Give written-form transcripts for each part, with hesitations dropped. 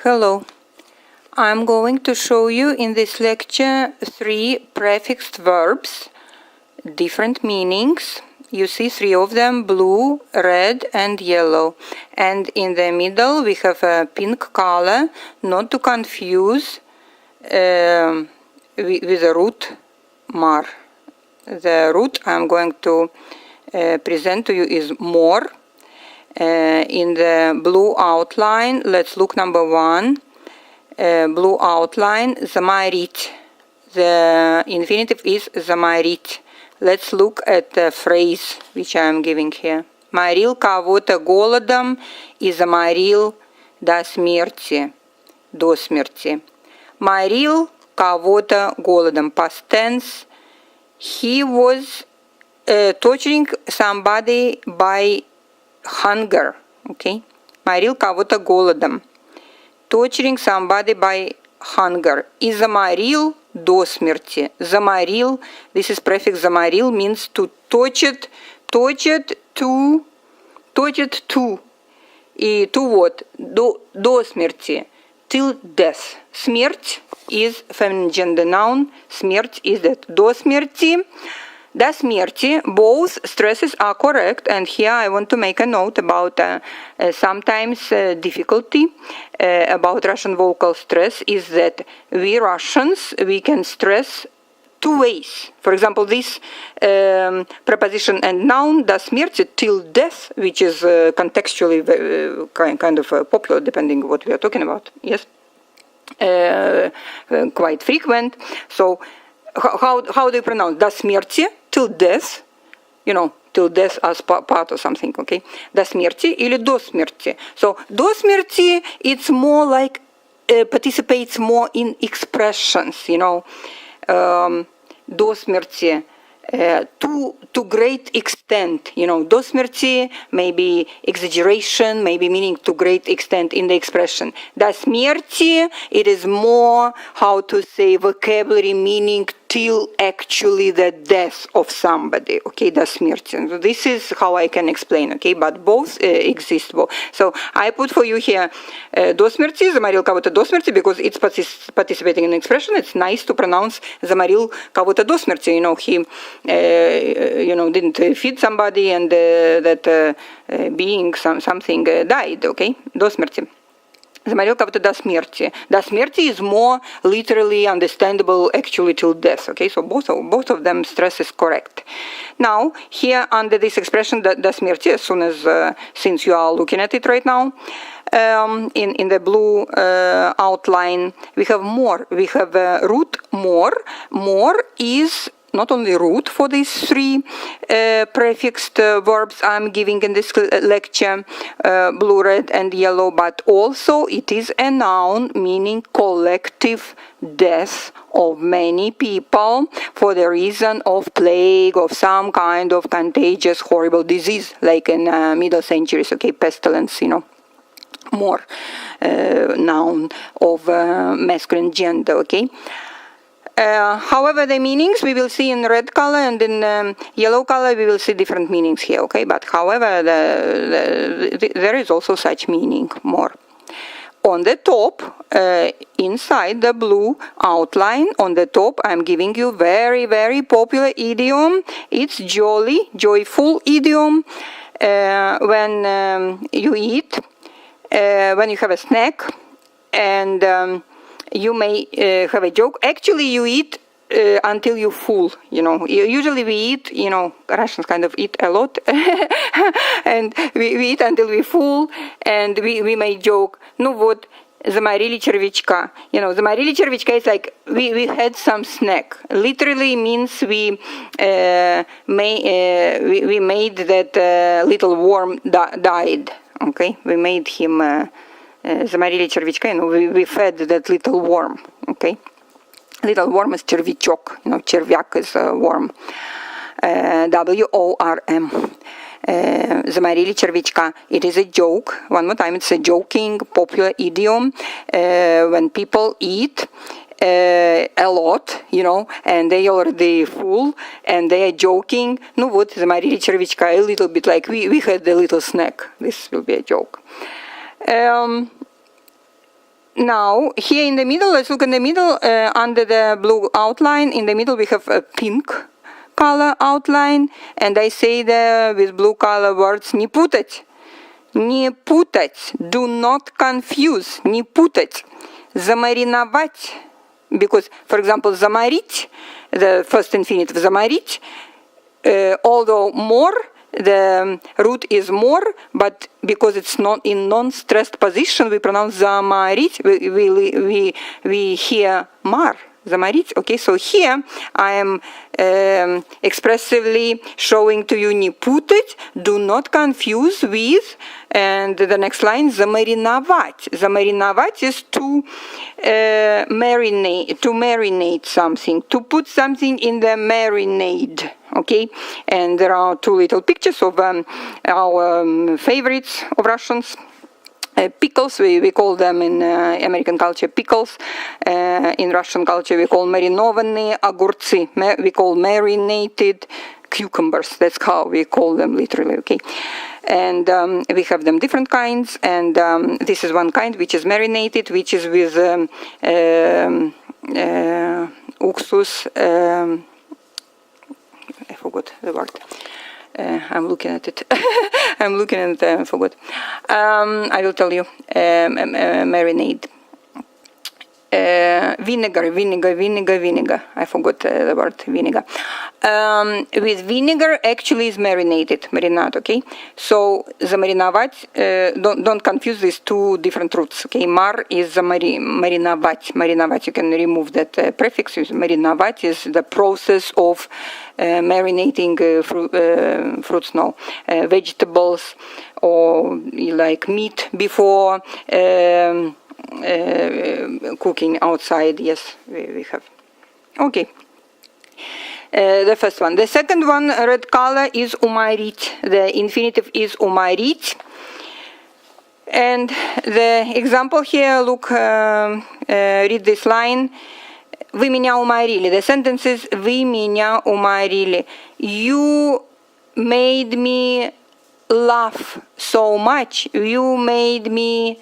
Hello. I'm going to show you in this lecture 3 prefixed verbs, different meanings. You see 3 of them, blue, red and yellow. And in the middle we have a pink color, not to confuse with the root mar. The root I'm going to present to you is more. In the blue outline, let's look number 1. Blue outline, заморить. The infinitive is заморить. Let's look at the phrase which I am giving here. Морил кого-то голодом и заморил до смерти. До смерти. Морил кого-то голодом. Past tense. He was torturing somebody by hunger. Okay. Морил кого-то голодом. Torturing somebody by hunger. И заморил до смерти. Заморил, this is prefix заморил, means to torture, to. И to what? До смерти. Till death. Смерть is feminine gender noun. Смерть is that. До смерти. До смерти. Both stresses are correct, and here I want to make a note about sometimes difficulty about Russian vocal stress is that we Russians, we can stress 2 ways. For example, this preposition and noun до смерти, till death, which is contextually kind of popular, depending what we are talking about. Yes, quite frequent. So how do you pronounce до смерти? Till death, you know, till death as part of something, okay? До смерти или до смерти. So, до смерти, it's more like, participates more in expressions, you know. До смерти, to great extent, you know. До смерти, maybe exaggeration, maybe meaning to great extent in the expression. До смерти, it is more, how to say, vocabulary meaning till actually the death of somebody, okay, до смерти. So this is how I can explain, okay, but both exist. So I put for you here до смерти, заморил кого-то до смерти, because it's participating in expression. It's nice to pronounce заморил кого-то до смерти. You know, he, didn't feed somebody and that being something died, okay, до смерти. Заморил кого-то до смерти. До смерти is more literally understandable actually till death. Okay, so both of them stress is correct. Now, here under this expression до смерти, as soon as since you are looking at it right now, in the blue outline, we have more. We have root more. More is not only root for these 3 prefixed verbs I'm giving in this lecture, blue, red and yellow, but also it is a noun meaning collective death of many people for the reason of plague, of some kind of contagious horrible disease, like in middle centuries, okay, pestilence, you know. More noun of masculine gender, okay. However, the meanings we will see in red color and in yellow color we will see different meanings here, okay? But however, there is also such meaning, more. On the top, inside the blue outline, on the top, I'm giving you very, very popular idiom. It's jolly, joyful idiom. When you eat, when you have a snack, and you may have a joke. Actually, you eat until you're full, you know. Usually we eat, you know, Russians kind of eat a lot. And we eat until we're full, and we may joke, ну вот, заморили червячка. You know, заморили червячка is like, we had some snack. Literally means we made that little worm died. Okay, we made him... заморили червячка, you know, we fed that little worm, okay? Little worm is червячок, you know, червяк is a worm. W-O-R-M. Заморили червячка. It is a joke. One more time, it's a joking, popular idiom. When people eat a lot, you know, and they already full, and they are joking. Ну вот, заморили червячка. A little bit like we had a little snack. This will be a joke. now, here in the middle, let's look in the middle, under the blue outline, in the middle we have a pink color outline, and I say there with blue color words не путать. Не путать. Do not confuse. Не путать. Замариновать. Because, for example, заморить, the first infinitive заморить, although more, the root is more, but because it's not in non-stressed position, we pronounce заморить. We hear mar. Заморить. Okay, so here I am expressively showing to you не путать, do not confuse with, and the next line, замариновать. Замариновать is to marinate something, to put something in the marinade. Okay, and there are two little pictures of our favorites of Russians. Pickles, we call them in American culture pickles. In Russian culture we call маринованные огурцы. We call marinated cucumbers. That's how we call them literally, okay? And we have them different kinds, and this is one kind which is marinated, which is with уксус. I forgot the word. I'm looking at it. I forgot. I will tell you. Marinade. Vinegar. I forgot the word vinegar. With vinegar actually is marinated, marinade, okay? So замариновать, don't confuse these two different roots, okay? Mar is мариновать. Мариновать, you can remove that prefix. Мариновать is the process of marinating fruits, vegetables, or like meat before cooking outside. Yes, we have. Okay. The first one. The second one, red color, is уморить. The infinitive is уморить. And the example here, look, read this line. Вы меня уморили. The sentence is вы меня уморили. You made me laugh so much. You made me...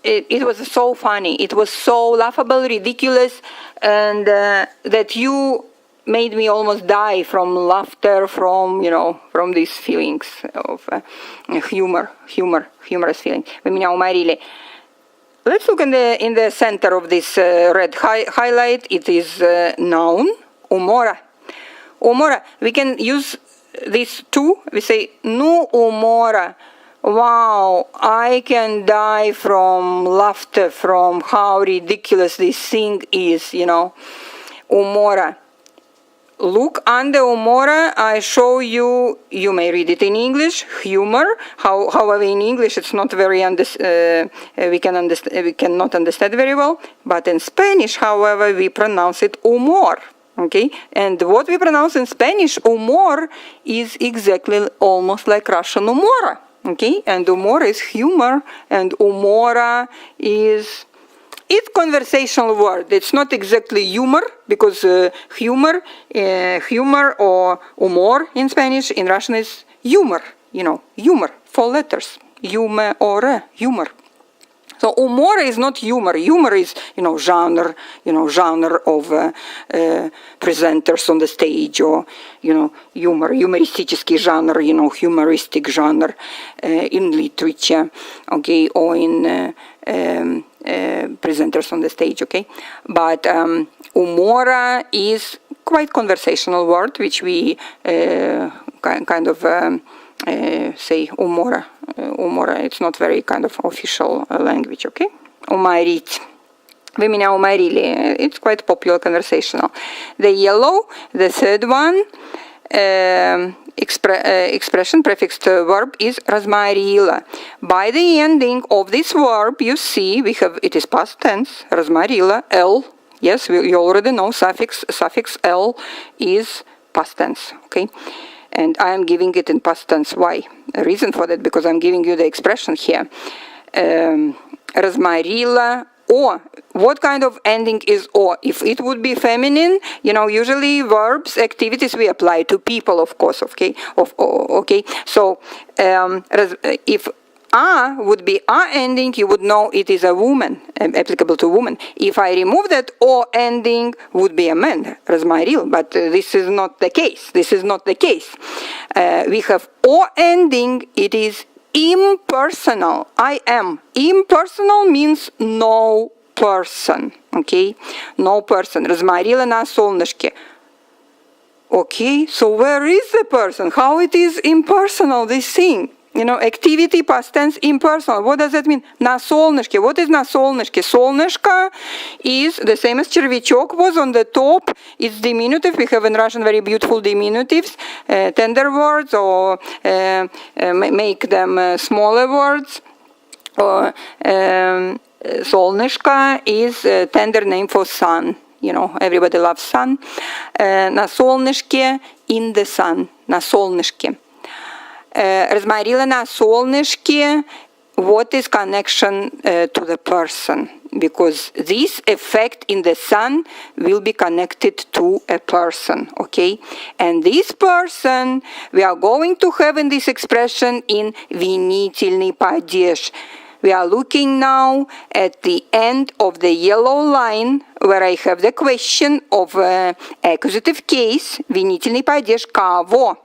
It was so funny. It was so laughable, ridiculous, and that you made me almost die from laughter, from these feelings of humorous feeling. Вы меня уморили. Let's look in the center of this red highlight. It is noun, умора. Умора. We can use these two. We say ну умора. Wow, I can die from laughter, from how ridiculous this thing is, Umora. Look under umora, I show you, you may read it in English, humor. However, in English it's not very, we cannot understand very well. But in Spanish, however, we pronounce it humor. Okay, and what we pronounce in Spanish, humor, is exactly almost like Russian umora. Okay, and humor is humor, and umora is conversational word. It's not exactly humor, because humor or humor in Spanish, in Russian is humor. Humor, 4 letters. Humor. So humor is not humor. Humor is, genre of presenters on the stage, or, humoristic genre, humoristic genre in literature, okay, or in presenters on the stage, okay. But umora is quite conversational word, which we kind of say umora. It's not very kind of official language, okay? Уморить. Вы меня уморили. It's quite popular conversational. The yellow, the third one, expression, prefixed verb is разморило. By the ending of this verb, you see, it is past tense, разморило, L. Yes, you already know suffix L is past tense, okay? And I am giving it in past tense. Why? A reason for that, because I'm giving you the expression here. Разморило, or. What kind of ending is or? If it would be feminine, usually verbs, activities we apply to people, of course, okay? Okay. So if a would be a ending, you would know it is a woman, applicable to woman. If I remove that o ending, would be a man, Разморил, but this is not the case. This is not the case. We have o ending, it is impersonal. I am. Impersonal means no person. Okay? No person. Разморила на солнышке. Okay, so where is the person? How it is impersonal, this thing? You know, activity, past tense, impersonal. What does that mean? На солнышке. What is на солнышке? Солнышко is the same as червячок was on the top. It's diminutive. We have in Russian very beautiful diminutives, tender words, or make them smaller words. Or солнышко is a tender name for sun. You know, everybody loves sun. На солнышке, in the sun. На солнышке. Разморила на солнышке, what is connection to the person? Because this effect in the sun will be connected to a person, okay? And this person we are going to have in this expression in винительный падеж. We are looking now at the end of the yellow line where I have the question of accusative case, винительный падеж, кого?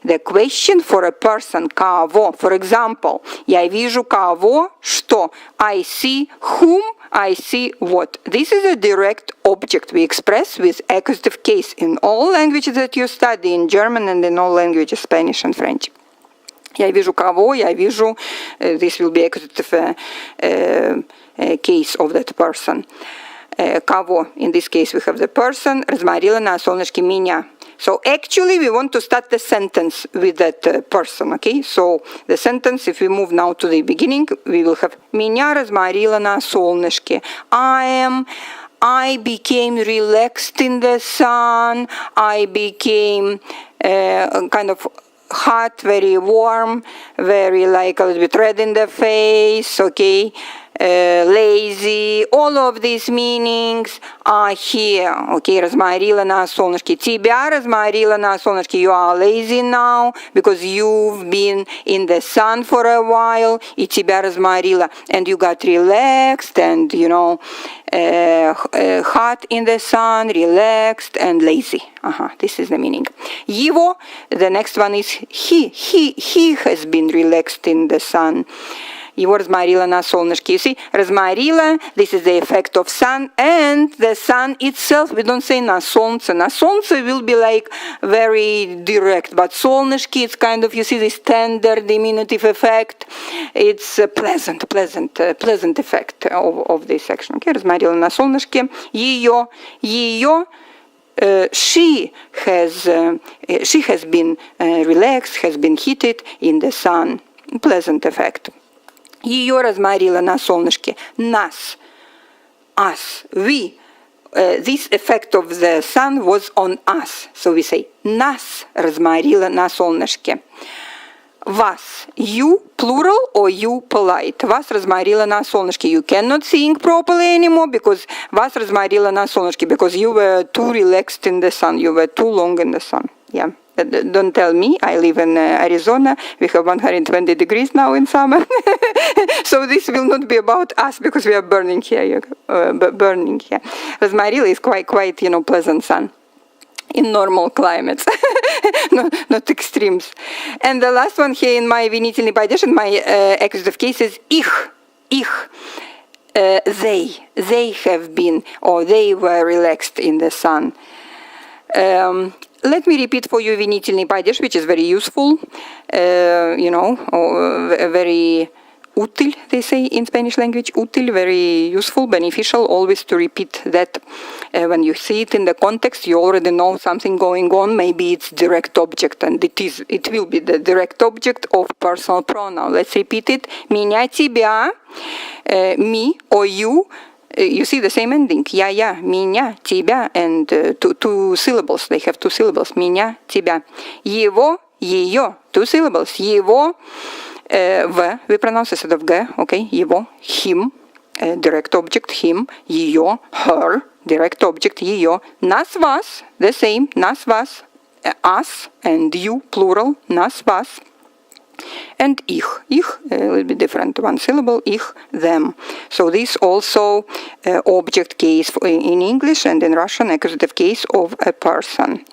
The question for a person, кого. For example, я вижу кого, что. I see whom, I see what. This is a direct object we express with accusative case in all languages that you study, in German and in all languages, Spanish and French. Я вижу кого, я вижу, this will be accusative case of that person. Кого, in this case we have the person, разморила на солнышке меня. So actually we want to start the sentence with that person, okay? So the sentence, if we move now to the beginning, we will have меня разморило на солнышке. I became relaxed in the sun. I became kind of hot, very warm, very like a little bit red in the face, okay? Lazy, all of these meanings are here. Okay, разморила на солнышке. Тебя разморила на солнышке. You are lazy now because you've been in the sun for a while. И тебя разморила. And you got relaxed and, you know, hot in the sun, relaxed and lazy. This is the meaning. Его, the next one is he has been relaxed in the sun. Его разморило на солнышке. You see, разморило, this is the effect of sun, and the sun itself, we don't say на солнце. На солнце will be like very direct, but солнышки, it's kind of, you see this tender diminutive effect. It's a pleasant effect of this action. Okay, разморило на солнышке. Ее, she has been relaxed, has been heated in the sun. Pleasant effect. Ее разморило на солнышке. Нас. Us. We. This effect of the sun was on us. So we say нас разморило на солнышке. Вас. You plural or you polite. Вас разморило на солнышке. You cannot sing properly anymore because вас разморило на солнышке, because you were too relaxed in the sun. You were too long in the sun. Yeah. Don't tell me, I live in Arizona, we have 120 degrees now in summer, so this will not be about us because we are burning here, Разморило is quite, you know, pleasant sun in normal climates, not extremes. And the last one here in my винительный падеж, in my accusative case is их, they have been, or they were relaxed in the sun. Let me repeat for you винительный падеж, which is very useful, you know, very útil, they say in Spanish language, útil, very useful, beneficial, always to repeat that. When you see it in the context, you already know something going on, maybe it's direct object, and it will be the direct object of personal pronoun. Let's repeat it. Меня, тебя, me or you. You see the same ending. Я, меня, тебя, and two syllables. They have two syllables. Меня, тебя. Его, ее, two syllables. Его, в, we pronounce instead of g, okay? Его, him, direct object, him. Ее, her, direct object, ее. Нас, вас, the same. Нас, вас, us, and you, plural. Нас, вас. And ich, a little bit different, one syllable, ich, them. So this also object case in English and in Russian accusative case of a person.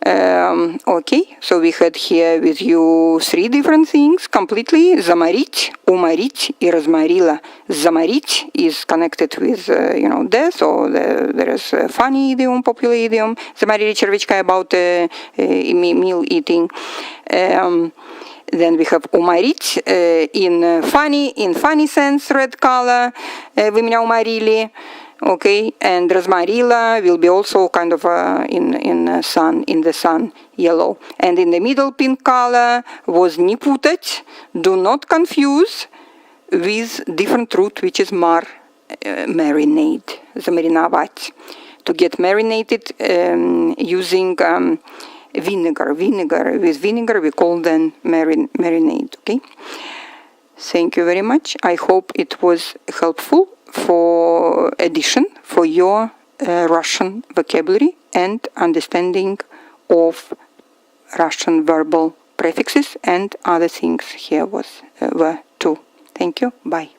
Okay, so we had here with you three different things completely. Заморить, уморить и разморило. Заморить is connected with, death, or there is a funny idiom, popular idiom. Заморили червячка about meal eating. Then we have уморить in funny sense, red color. Вы меня уморили. Okay, and разморило will be also kind of in the sun, yellow. And in the middle pink color was не путать, do not confuse with different root which is marinate, замариновать. To get marinated using vinegar. With vinegar we call them marinade. Okay. Thank you very much. I hope it was helpful for addition for your Russian vocabulary and understanding of Russian verbal prefixes and other things here were too. Thank you. Bye.